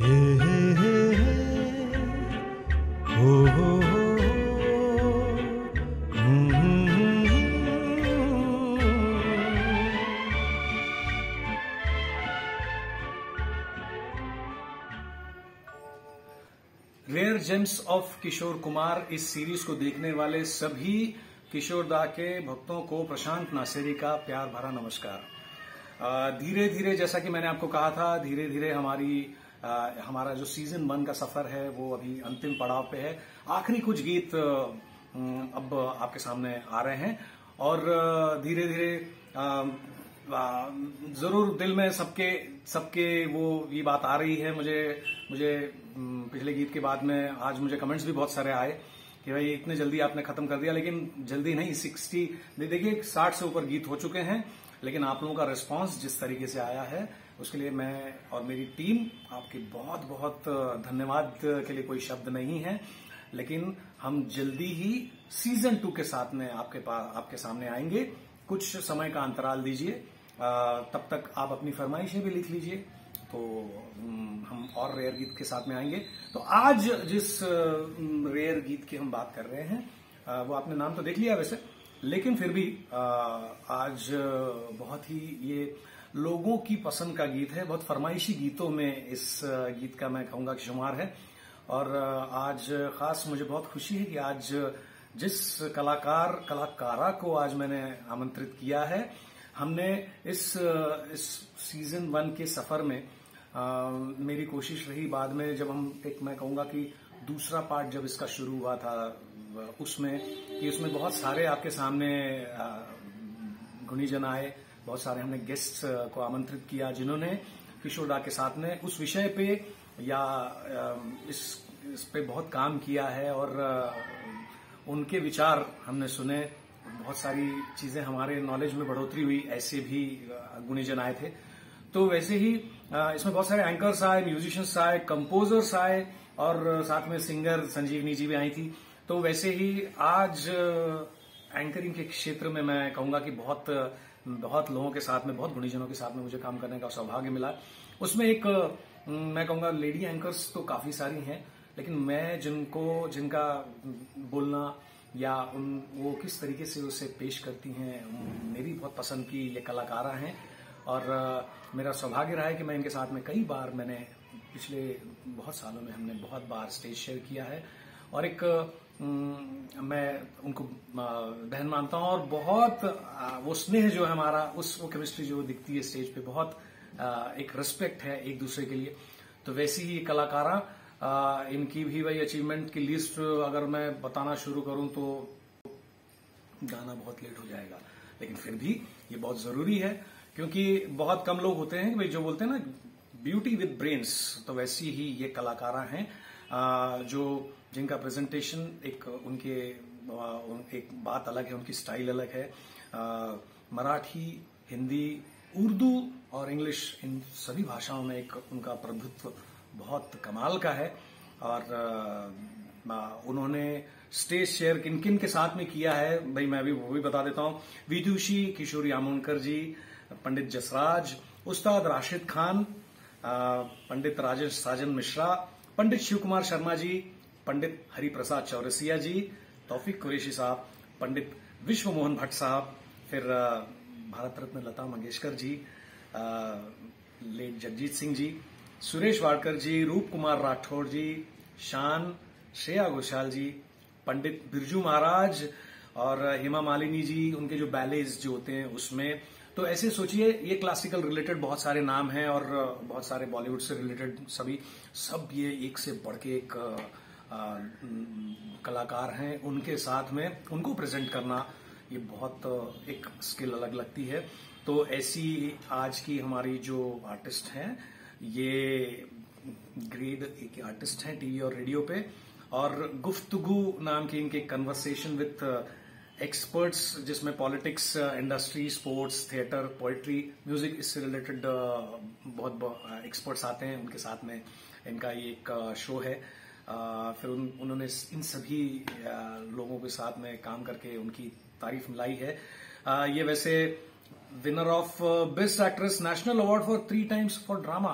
हे हे हे हो rare James of Kishore Kumar इस series को देखने वाले सभी किशोर दा के भक्तों को प्रशांत नासेरी का प्यार भरा नमस्कार। धीरे धीरे, जैसा कि मैंने आपको कहा था, धीरे धीरे हमारा जो सीजन 1 का सफर है वो अभी अंतिम पड़ाव पे है। आखिरी कुछ गीत अब आपके सामने आ रहे हैं और धीरे धीरे जरूर दिल में सबके वो ये बात आ रही है। मुझे पिछले गीत के बाद में आज मुझे कमेंट्स भी बहुत सारे आए कि भाई इतने जल्दी आपने खत्म कर दिया, लेकिन जल्दी नहीं, 60 देखिए 60 से ऊपर गीत हो चुके हैं, लेकिन आप लोगों का रिस्पांस जिस तरीके से आया है उसके लिए मैं और मेरी टीम आपके बहुत बहुत धन्यवाद के लिए कोई शब्द नहीं है। लेकिन हम जल्दी ही सीजन 2 के साथ में आपके सामने आएंगे। कुछ समय का अंतराल दीजिए, तब तक आप अपनी फरमाइशें भी लिख लीजिए, तो हम और रेयर गीत के साथ में आएंगे। तो आज जिस रेयर गीत की हम बात कर रहे हैं वो आपने नाम तो देख लिया वैसे, लेकिन फिर भी आज बहुत ही ये लोगों की पसंद का गीत है। बहुत फरमाइशी गीतों में इस गीत का मैं कहूंगा कि शुमार है। और आज खास मुझे बहुत खुशी है कि आज जिस कलाकारा को आज मैंने आमंत्रित किया है, हमने इस सीजन 1 के सफर में मेरी कोशिश रही बाद में, जब हम मैं कहूंगा कि दूसरा पार्ट जब इसका शुरू हुआ था उसमें बहुत सारे आपके सामने गुणीजन आए, बहुत सारे हमने गेस्ट को आमंत्रित किया जिन्होंने किशोर दा के साथ में उस विषय पे या इस पे बहुत काम किया है और उनके विचार हमने सुने। बहुत सारी चीजें हमारे नॉलेज में बढ़ोतरी हुई, ऐसे भी गुणीजन आए थे। तो वैसे ही इसमें बहुत सारे एंकर्स आए, म्यूजिशियंस आए, कंपोजर्स आए और साथ में सिंगर संजीवनी जी भी आई थी। तो वैसे ही आज एंकरिंग के क्षेत्र में मैं कहूंगा कि बहुत लोगों के साथ में, बहुत गुणीजनों के साथ में मुझे काम करने का सौभाग्य मिला। उसमें एक मैं कहूंगा लेडी एंकर्स तो काफी सारी हैं, लेकिन मैं जिनका बोलना या वो किस तरीके से उसे पेश करती हैं, मेरी बहुत पसंद की ये कलाकारा हैं। और मेरा सौभाग्य रहा है कि मैं इनके साथ में कई बार, मैंने पिछले बहुत सालों में हमने बहुत बार स्टेज शेयर किया है और एक मैं उनको बहन मानता हूं और बहुत वो स्नेह जो है हमारा, वो केमिस्ट्री जो दिखती है स्टेज पे, बहुत एक रिस्पेक्ट है एक दूसरे के लिए। तो वैसी ही कलाकारा, इनकी भी वही अचीवमेंट की लिस्ट अगर मैं बताना शुरू करूं तो गाना बहुत लेट हो जाएगा, लेकिन फिर भी ये बहुत जरूरी है क्योंकि बहुत कम लोग होते हैं भाई जो बोलते हैं ना ब्यूटी विद ब्रेन्स। तो वैसी ही ये कलाकारा हैं जिनका प्रेजेंटेशन एक बात अलग है, उनकी स्टाइल अलग है। मराठी, हिंदी, उर्दू और इंग्लिश, इन सभी भाषाओं में एक उनका प्रभुत्व बहुत कमाल का है। और उन्होंने स्टेज शेयर किन किन के साथ में किया है भाई मैं भी वो भी बता देता हूं। विदुषी किशोरी आमोणकर जी, पंडित जसराज, उस्ताद राशिद खान, पंडित राजेश साजन मिश्रा, पंडित शिव कुमार शर्मा जी, पंडित हरिप्रसाद चौरसिया जी, तौफीक कुरैशी साहब, पंडित विश्व मोहन भट्ट साहब, फिर भारत रत्न लता मंगेशकर जी, लेट जगजीत सिंह जी, सुरेश वाडकर जी, रूप कुमार राठौड़ जी, शान, श्रेया घोषाल जी, पंडित बिरजू महाराज और हेमा मालिनी जी, उनके जो बैलेज जो होते हैं उसमें। तो ऐसे सोचिए, ये क्लासिकल रिलेटेड बहुत सारे नाम हैं और बहुत सारे बॉलीवुड से रिलेटेड सब ये एक से बढ़ के एक कलाकार हैं। उनके साथ में उनको प्रेजेंट करना ये बहुत एक स्किल अलग लगती है। तो ऐसी आज की हमारी जो आर्टिस्ट हैं, ये ग्रेड ए के आर्टिस्ट हैं टीवी और रेडियो पे, और गुफ्तगू नाम की इनके कन्वर्सेशन विथ एक्सपर्ट्स, जिसमें politics, industry, sports, theatre, poetry, music, इससे रिलेटेड बहुत एक्सपर्ट्स आते हैं। उनके साथ में इनका ये एक शो है। फिर उन्होंने इन सभी लोगों के साथ में काम करके उनकी तारीफ मिलाई है। ये वैसे winner of best actress national award for 3 times for drama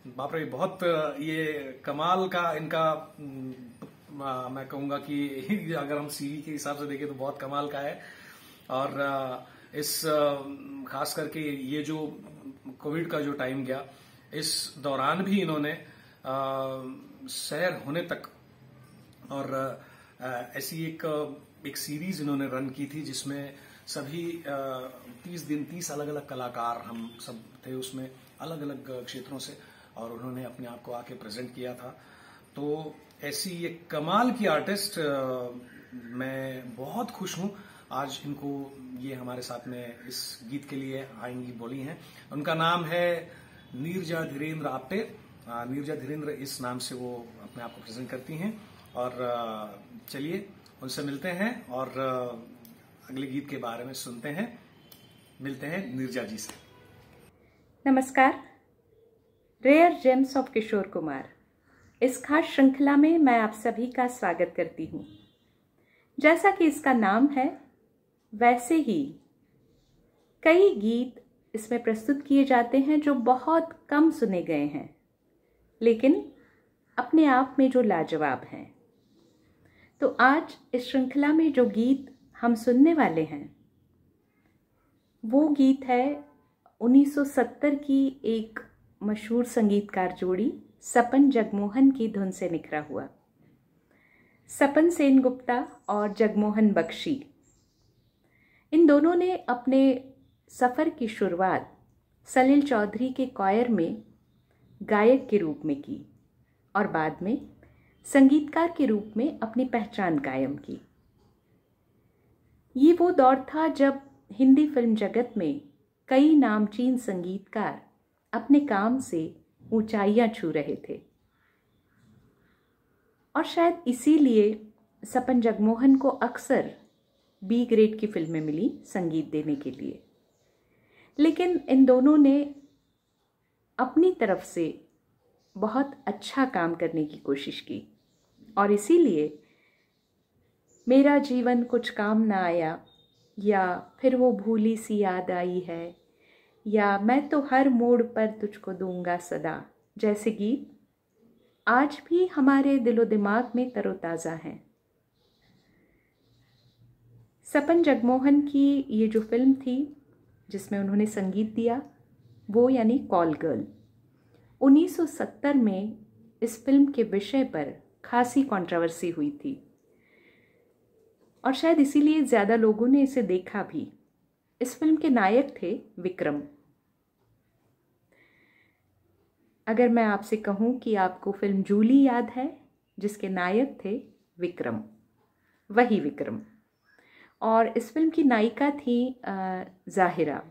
बाप रे, बहुत ये कमाल का इनका मैं कहूंगा कि अगर हम सीवी के हिसाब से देखें तो बहुत कमाल का है। और इस खास करके ये जो कोविड का जो टाइम गया, इस दौरान भी इन्होंने शहर होने तक और ऐसी एक सीरीज इन्होंने रन की थी जिसमें सभी 30 दिन 30 अलग अलग कलाकार हम सब थे उसमें, अलग अलग क्षेत्रों से, और उन्होंने अपने आप को आके प्रेजेंट किया था। तो ऐसी एक कमाल की आर्टिस्ट, मैं बहुत खुश हूं आज इनको ये हमारे साथ में इस गीत के लिए आएंगी बोली हैं। उनका नाम है नीरजा धीरेन्द्र आप्टे। नीरजा धीरेन्द्र इस नाम से वो अपने आप को प्रेजेंट करती हैं। और चलिए उनसे मिलते हैं और अगले गीत के बारे में सुनते हैं। मिलते हैं नीरजा जी से। नमस्कार। Rare James of Kishore Kumar, इस खास श्रृंखला में मैं आप सभी का स्वागत करती हूँ। जैसा कि इसका नाम है, वैसे ही कई गीत इसमें प्रस्तुत किए जाते हैं जो बहुत कम सुने गए हैं, लेकिन अपने आप में जो लाजवाब हैं। तो आज इस श्रृंखला में जो गीत हम सुनने वाले हैं वो गीत है 1970 की एक मशहूर संगीतकार जोड़ी सपन जगमोहन की धुन से निखरा हुआ। सपन सेनगुप्ता और जगमोहन बख्शी, इन दोनों ने अपने सफ़र की शुरुआत सलील चौधरी के कॉयर में गायक के रूप में की और बाद में संगीतकार के रूप में अपनी पहचान कायम की। ये वो दौर था जब हिंदी फिल्म जगत में कई नामचीन संगीतकार अपने काम से ऊंचाइयां छू रहे थे और शायद इसीलिए सपन जगमोहन को अक्सर बी ग्रेड की फिल्में मिली संगीत देने के लिए। लेकिन इन दोनों ने अपनी तरफ से बहुत अच्छा काम करने की कोशिश की और इसीलिए मेरा जीवन कुछ काम ना आया, या फिर वो भूली सी याद आई है, या मैं तो हर मोड़ पर तुझको दूंगा सदा जैसे गीत आज भी हमारे दिलो दिमाग में तरोताज़ा हैं। सपन जगमोहन की ये जो फिल्म थी जिसमें उन्होंने संगीत दिया, वो यानी कॉल गर्ल, 1970 में इस फिल्म के विषय पर खासी कंट्रोवर्सी हुई थी और शायद इसीलिए ज़्यादा लोगों ने इसे देखा भी। इस फिल्म के नायक थे विक्रम। अगर मैं आपसे कहूँ कि आपको फिल्म जूली याद है जिसके नायक थे विक्रम, वही विक्रम। और इस फिल्म की नायिका थी ज़ाहिरा,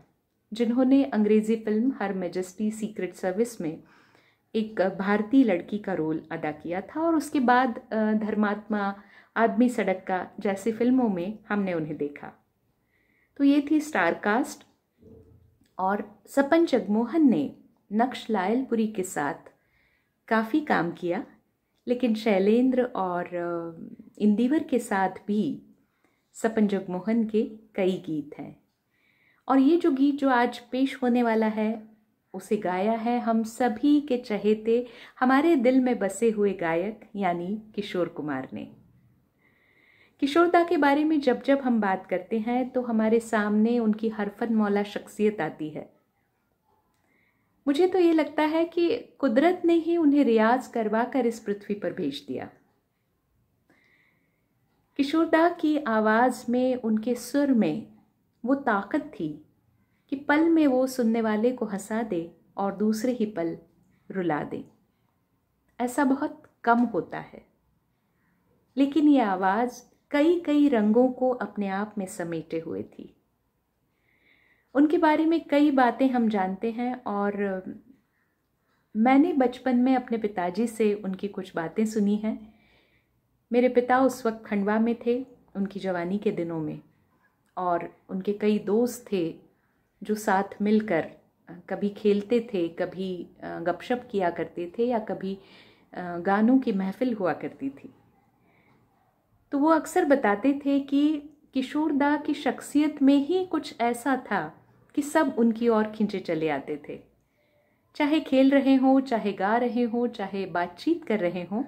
जिन्होंने अंग्रेज़ी फिल्म हर मैजेस्टी सीक्रेट सर्विस में एक भारतीय लड़की का रोल अदा किया था और उसके बाद धर्मात्मा, आदमी सड़क का जैसी फिल्मों में हमने उन्हें देखा। तो ये थी स्टार कास्ट। और सपन जगमोहन ने नक्श लायलपुरी के साथ काफ़ी काम किया, लेकिन शैलेंद्र और इंदिवर के साथ भी सपन जगमोहन के कई गीत हैं। और ये जो गीत जो आज पेश होने वाला है उसे गाया है हम सभी के चहेते, हमारे दिल में बसे हुए गायक यानी किशोर कुमार ने। किशोरदा के बारे में जब जब हम बात करते हैं तो हमारे सामने उनकी हरफन मौला शख्सियत आती है। मुझे तो ये लगता है कि कुदरत ने ही उन्हें रियाज करवा कर इस पृथ्वी पर भेज दिया। किशोरदा की आवाज़ में, उनके सुर में वो ताकत थी कि पल में वो सुनने वाले को हंसा दे और दूसरे ही पल रुला दे। ऐसा बहुत कम होता है, लेकिन ये आवाज़ कई कई रंगों को अपने आप में समेटे हुए थी। उनके बारे में कई बातें हम जानते हैं और मैंने बचपन में अपने पिताजी से उनकी कुछ बातें सुनी हैं। मेरे पिता उस वक्त खंडवा में थे उनकी जवानी के दिनों में, और उनके कई दोस्त थे जो साथ मिलकर कभी खेलते थे, कभी गपशप किया करते थे, या कभी गानों की महफिल हुआ करती थी। तो वो अक्सर बताते थे कि किशोरदा की शख्सियत में ही कुछ ऐसा था कि सब उनकी ओर खींचे चले आते थे। चाहे खेल रहे हों, चाहे गा रहे हों, चाहे बातचीत कर रहे हों,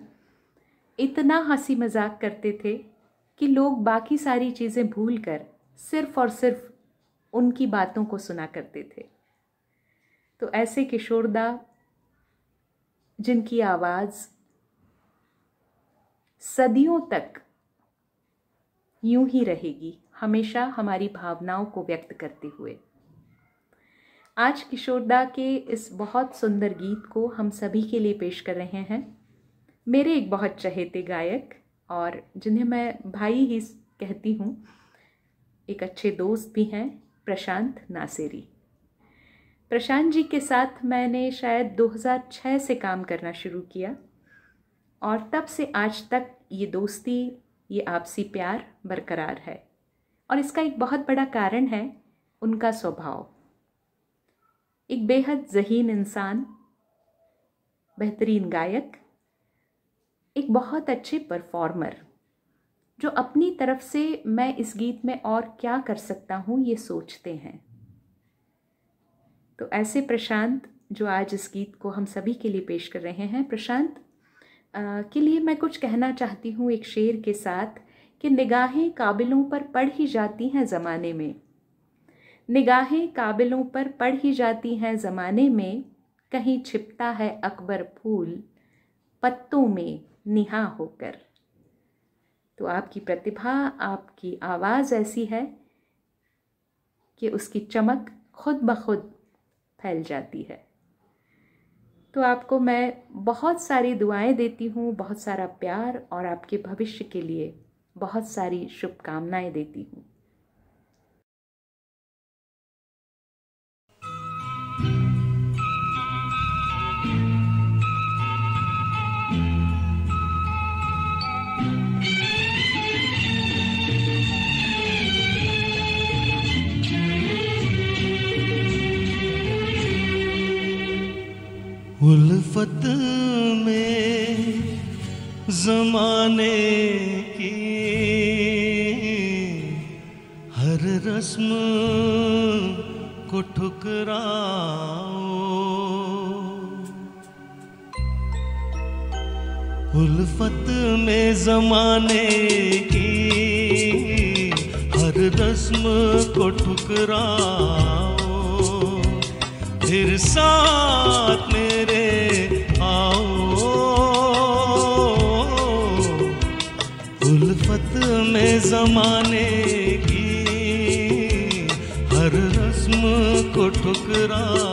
इतना हंसी मजाक करते थे कि लोग बाकी सारी चीज़ें भूलकर सिर्फ और सिर्फ उनकी बातों को सुना करते थे। तो ऐसे किशोरदा, जिनकी आवाज़ सदियों तक यूं ही रहेगी, हमेशा हमारी भावनाओं को व्यक्त करते हुए। आज किशोरदा के इस बहुत सुंदर गीत को हम सभी के लिए पेश कर रहे हैं मेरे एक बहुत चहेते गायक, और जिन्हें मैं भाई ही कहती हूँ, एक अच्छे दोस्त भी हैं, प्रशांत नासेरी। प्रशांत जी के साथ मैंने शायद 2006 से काम करना शुरू किया, और तब से आज तक ये दोस्ती, ये आपसी प्यार बरकरार है। और इसका एक बहुत बड़ा कारण है उनका स्वभाव। एक बेहद ज़हीन इंसान, बेहतरीन गायक, एक बहुत अच्छे परफॉर्मर, जो अपनी तरफ से मैं इस गीत में और क्या कर सकता हूँ ये सोचते हैं। तो ऐसे प्रशांत, जो आज इस गीत को हम सभी के लिए पेश कर रहे हैं, प्रशांत के लिए मैं कुछ कहना चाहती हूँ एक शेर के साथ कि निगाहें काबिलों पर पड़ ही जाती हैं ज़माने में, निगाहें काबिलों पर पड़ ही जाती हैं ज़माने में, कहीं छिपता है अकबर फूल पत्तों में निहा होकर। तो आपकी प्रतिभा, आपकी आवाज़ ऐसी है कि उसकी चमक खुद ब खुद फैल जाती है। तो आपको मैं बहुत सारी दुआएं देती हूँ, बहुत सारा प्यार, और आपके भविष्य के लिए बहुत सारी शुभकामनाएं देती हूँ। उल्फत में ज़माने की हर रस्म को ठुकराओ, उल्फत में ज़माने की हर रस्म को ठुकराओ, फिर साथ मेरे आओ, उल्फत में ज़माने की हर रस्म को ठुकराओ।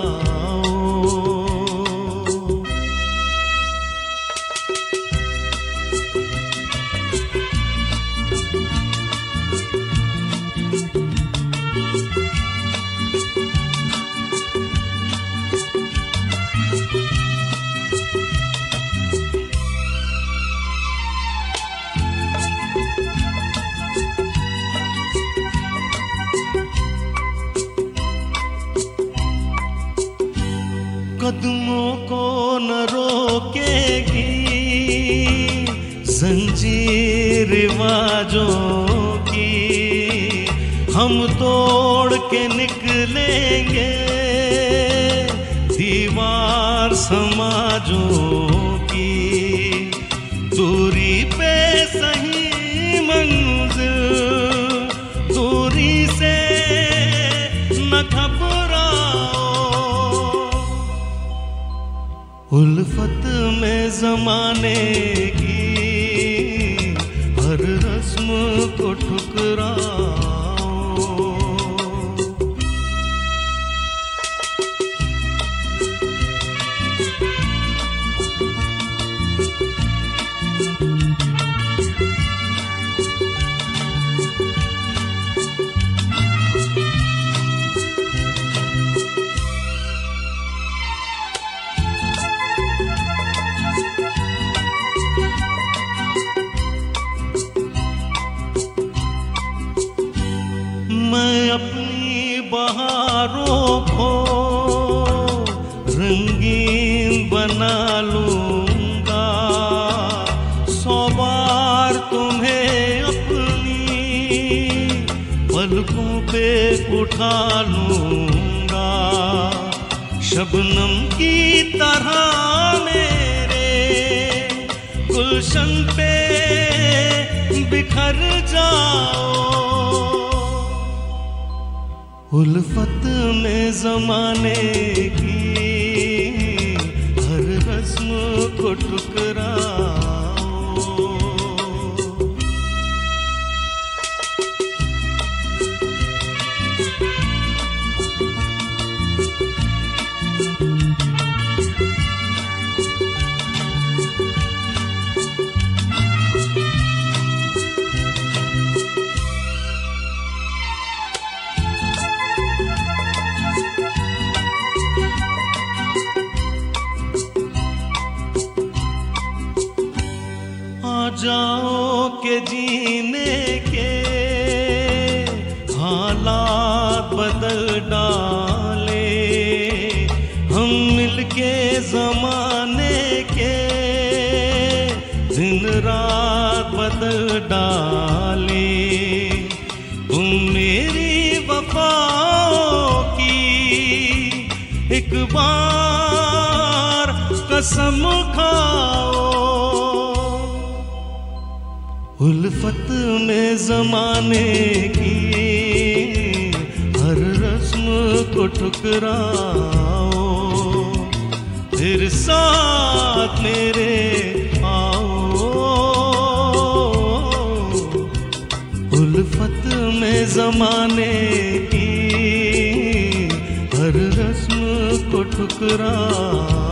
कदमों को न रोकेगी जंजीर रिवाजों की, हम तोड़ के निकलेंगे दीवार समाजों की, दूरी पे सही मंजिल, दूरी से न घबराओ, उल्फत में ज़माने की हर रस्म को ठुकराओ। मैं अपनी बहारों को रंगीन बना लूंगा, 100 बार तुम्हें अपनी पलकों पे उठा लूंगा, शबनम की तरह मेरे गुलशन पे बिखर जाओ। उल्फत में ज़माने की हर रस्म को ठुकराओ। जाओ के जीने के हालात बदल डाले, हम मिलके ज़माने के दिन रात बदल डाले। तुम मेरी वफाओं की एक बार कसम खाओ। उल्फत में ज़माने की हर रस्म को ठुकराओ, फिर साथ मेरे आओ। उल्फत में ज़माने की हर रस्म को ठुकराओ।